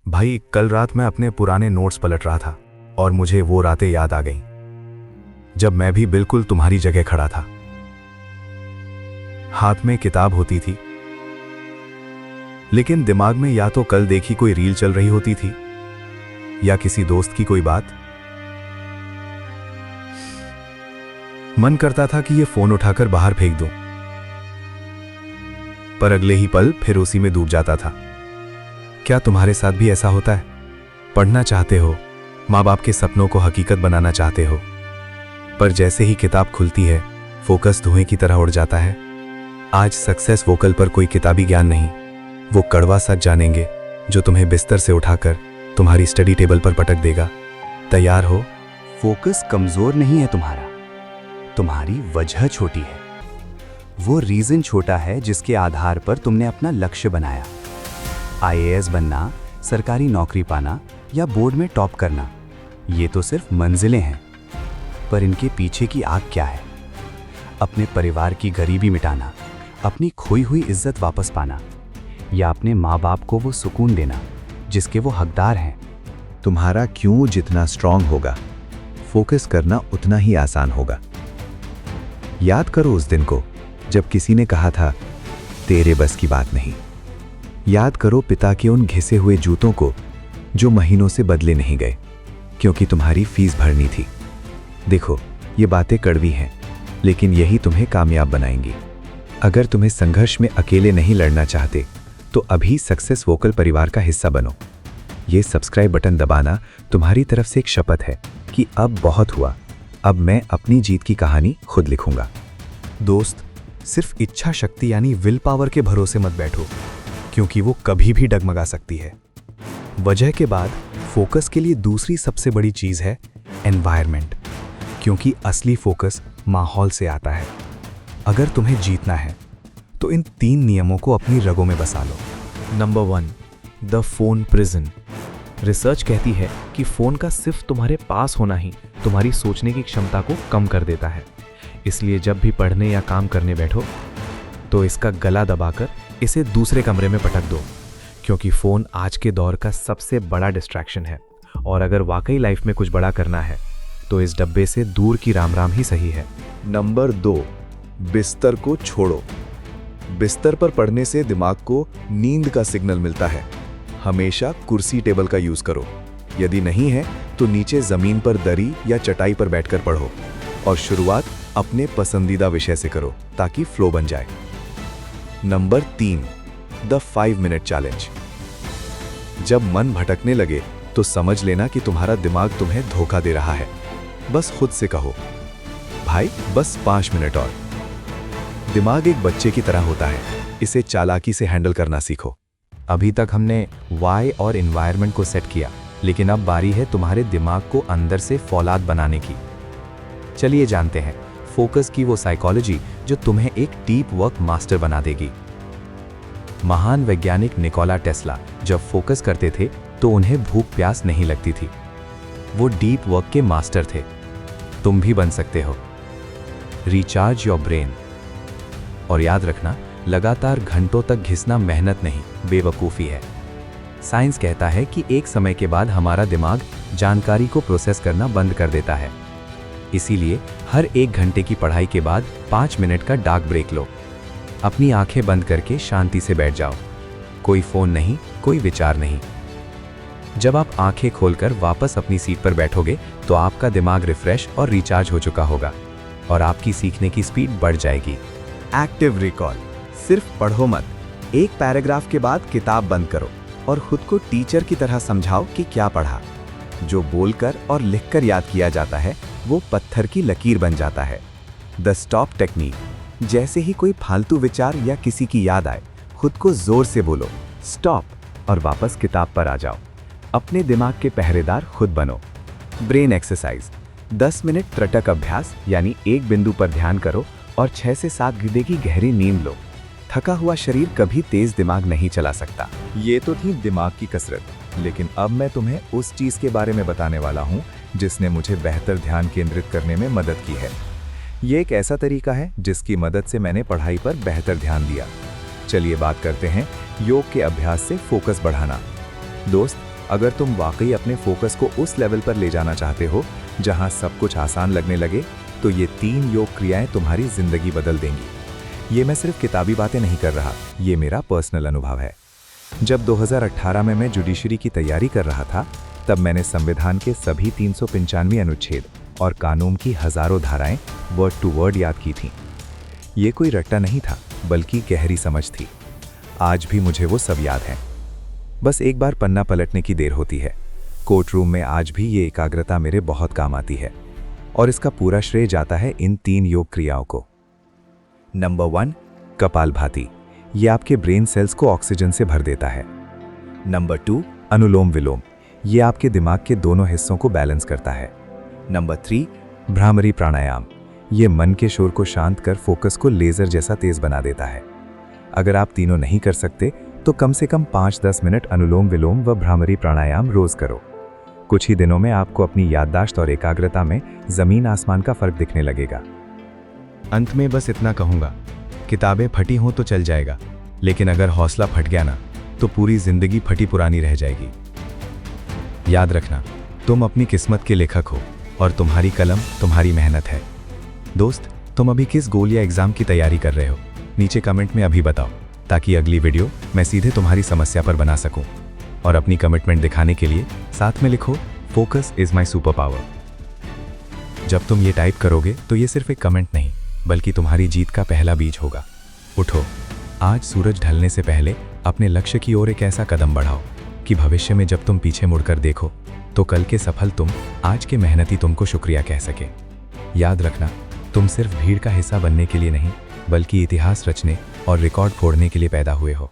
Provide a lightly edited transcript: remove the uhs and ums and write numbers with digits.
भाई, कल रात मैं अपने पुराने नोट्स पलट रहा था और मुझे वो रातें याद आ गईं जब मैं भी बिल्कुल तुम्हारी जगह खड़ा था। हाथ में किताब होती थी, लेकिन दिमाग में या तो कल देखी कोई रील चल रही होती थी या किसी दोस्त की कोई बात। मन करता था कि ये फोन उठाकर बाहर फेंक दूं, पर अगले ही पल फिर उसी में डूब जाता था। क्या तुम्हारे साथ भी ऐसा होता है? पढ़ना चाहते हो, माँ बाप के सपनों को हकीकत बनाना चाहते हो, पर जैसे ही किताब खुलती है फोकस धुएं की तरह उड़ जाता है। आज सक्सेस वोकल पर कोई किताबी ज्ञान नहीं, वो कड़वा सच जानेंगे जो तुम्हें बिस्तर से उठाकर तुम्हारी स्टडी टेबल पर पटक देगा। तैयार हो? फोकस कमजोर नहीं है तुम्हारी वजह छोटी है। वो रीजन छोटा है जिसके आधार पर तुमने अपना लक्ष्य बनाया। आईएएस बनना, सरकारी नौकरी पाना या बोर्ड में टॉप करना, ये तो सिर्फ मंजिलें हैं, पर इनके पीछे की आग क्या है? अपने परिवार की गरीबी मिटाना, अपनी खोई हुई इज्जत वापस पाना, या अपने माँ बाप को वो सुकून देना जिसके वो हकदार हैं। तुम्हारा क्यों जितना स्ट्रांग होगा, फोकस करना उतना ही आसान होगा। याद करो उस दिन को जब किसी ने कहा था तेरे बस की बात नहीं। याद करो पिता के उन घिसे हुए जूतों को जो महीनों से बदले नहीं गए क्योंकि तुम्हारी फीस भरनी थी। देखो, ये बातें कड़वी हैं, लेकिन यही तुम्हें कामयाब बनाएंगी। अगर तुम्हें संघर्ष में अकेले नहीं लड़ना चाहते तो अभी सक्सेस वोकल परिवार का हिस्सा बनो। ये सब्सक्राइब बटन दबाना तुम्हारी तरफ से एक शपथ है कि अब बहुत हुआ, अब मैं अपनी जीत की कहानी खुद लिखूंगा। दोस्त, सिर्फ इच्छा शक्ति यानी विल पावर के भरोसे मत बैठो, क्योंकि वो कभी भी डगमगा सकती है। वजह के बाद फोकस के लिए दूसरी सबसे बड़ी चीज है एनवायरनमेंट, क्योंकि असली फोकस माहौल से आता है। अगर तुम्हें जीतना है तो इन 3 नियमों को अपनी रगों में बसा लो। Number 1, the phone prison. Research कहती है कि फोन का सिर्फ तुम्हारे पास होना ही तुम्हारी सोचने की क्षमता को कम कर देता है। इसलिए जब भी पढ़ने या काम करने बैठो तो इसका गला दबाकर इसे दूसरे कमरे में पटक दो, क्योंकि फोन आज के दौर का सबसे बड़ा डिस्ट्रैक्शन है। और अगर वाकई लाइफ में कुछ बड़ा करना है तो इस डब्बे से दूर की राम राम ही सही है। नंबर 2, बिस्तर को छोड़ो। बिस्तर पर पढ़ने से दिमाग को नींद का सिग्नल मिलता है। हमेशा कुर्सी टेबल का यूज करो। यदि नहीं है तो नीचे जमीन पर दरी या चटाई पर बैठकर पढ़ो और शुरुआत अपने पसंदीदा विषय से करो ताकि फ्लो बन जाए। Number 3, the 5 minute challenge. जब मन भटकने लगे तो समझ लेना कि तुम्हारा दिमाग तुम्हें धोखा दे रहा है। बस खुद से कहो, भाई बस 5 मिनट और। दिमाग एक बच्चे की तरह होता है, इसे चालाकी से हैंडल करना सीखो। अभी तक हमने वाई और एनवायरनमेंट को सेट किया, लेकिन अब बारी है तुम्हारे दिमाग को अंदर से फौलाद बनाने की। चलिए जानते हैं फोकस की वो साइकोलॉजी जो तुम्हें एक डीप वर्क मास्टर बना देगी। महान वैज्ञानिक निकोला टेस्ला जब फोकस करते थे तो उन्हें भूख प्यास नहीं लगती थी। वो डीप वर्क के मास्टर थे। तुम भी बन सकते हो। Recharge your brain. और याद रखना, लगातार घंटों तक घिसना मेहनत नहीं, बेवकूफ़ी है। साइंस कहता है कि एक समय के बाद हमारा दिमाग जानकारी को प्रोसेस करना बंद कर देता है। इसीलिए हर 1 घंटे की पढ़ाई के बाद 5 मिनट का डार्क ब्रेक लो। अपनी आंखें बंद करके शांति से बैठ जाओ। कोई फोन नहीं, कोई विचार नहीं। जब आप आंखें खोलकर वापस अपनी सीट पर बैठोगे तो आपका दिमाग रिफ्रेश और रिचार्ज हो चुका होगा और आपकी सीखने की स्पीड बढ़ जाएगी। Active recall. सिर्फ पढ़ो मत, एक पैराग्राफ के बाद किताब बंद करो और खुद को टीचर की तरह समझाओ कि क्या पढ़ा। जो बोलकर और लिखकर याद किया जाता है वो पत्थर की लकीर बन जाता है। The stop technique. जैसे ही कोई फालतू विचार या किसी की याद आए, खुद को जोर से बोलो स्टॉप और वापस किताब पर आ जाओ। अपने दिमाग के पहरेदार खुद बनो। Brain exercise. 10 मिनट त्रटक अभ्यास यानी एक बिंदु पर ध्यान करो और 6 से 7 घंटे की गहरी नींद लो। थका हुआ शरीर कभी तेज दिमाग नहीं चला सकता। ये तो थी दिमाग की कसरत, लेकिन अब मैं तुम्हें उस चीज के बारे में बताने वाला हूँ जिसने मुझे बेहतर ध्यान केंद्रित करने में मदद की है। ये एक ऐसा तरीका है जिसकी मदद से मैंने पढ़ाई पर बेहतर ध्यान दिया। चलिए बात करते हैं योग के अभ्यास से फोकस बढ़ाना। दोस्त, अगर तुम वाकई अपने फोकस को उस लेवल पर ले जाना चाहते हो जहां सब कुछ आसान लगने लगे, तो ये 3 योग क्रियाएं तुम्हारी जिंदगी बदल देंगी। ये मैं सिर्फ किताबी बातें नहीं कर रहा, ये मेरा पर्सनल अनुभव है। जब 2018 में मैं जुडिशरी की तैयारी कर रहा था, तब मैंने संविधान के सभी 395 अनुच्छेद और कानून की हजारों धाराएं वर्ड टू वर्ड याद की थीं। ये कोई रट्टा नहीं था, बल्कि गहरी समझ थी। आज भी मुझे वो सब याद है। बस एक बार पन्ना पलटने की देर होती है। कोर्ट रूम में आज भी ये एकाग्रता मेरे बहुत काम आती है, और इसका पूरा श्रेय जाता है इन 3 योग क्रियाओं को। नंबर 1, कपालभाति। ये आपके ब्रेन सेल्स को ऑक्सीजन से भर देता है। नंबर 2, अनुलोम विलोम। ये आपके दिमाग के दोनों हिस्सों को बैलेंस करता है। नंबर 3, भ्रामरी प्राणायाम। ये मन के शोर को शांत कर फोकस को लेजर जैसा तेज बना देता है। अगर आप तीनों नहीं कर सकते तो कम से कम 5-10 मिनट अनुलोम विलोम व भ्रामरी प्राणायाम रोज करो। कुछ ही दिनों में आपको अपनी याददाश्त और एकाग्रता में जमीन आसमान का फर्क दिखने लगेगा। अंत में बस इतना कहूंगा, किताबें फटी हों तो चल जाएगा, लेकिन अगर हौसला फट गया ना, तो पूरी जिंदगी फटी पुरानी रह जाएगी। याद रखना, तुम अपनी किस्मत के लेखक हो और तुम्हारी कलम तुम्हारी मेहनत है। दोस्त, तुम अभी किस गोल या एग्जाम की तैयारी कर रहे हो? नीचे कमेंट में अभी बताओ, ताकि अगली वीडियो मैं सीधे तुम्हारी समस्या पर बना सकूं। और अपनी कमिटमेंट दिखाने के लिए साथ में लिखो, focus is my super power. जब तुम ये टाइप करोगे तो ये सिर्फ एक कमेंट नहीं, बल्कि तुम्हारी जीत का पहला बीज होगा। उठो, आज सूरज ढलने से पहले अपने लक्ष्य की ओर एक ऐसा कदम बढ़ाओ कि भविष्य में जब तुम पीछे मुड़कर देखो, तो कल के सफल तुम आज के मेहनती तुमको शुक्रिया कह सके। याद रखना, तुम सिर्फ भीड़ का हिस्सा बनने के लिए नहीं, बल्कि इतिहास रचने और रिकॉर्ड फोड़ने के लिए पैदा हुए हो।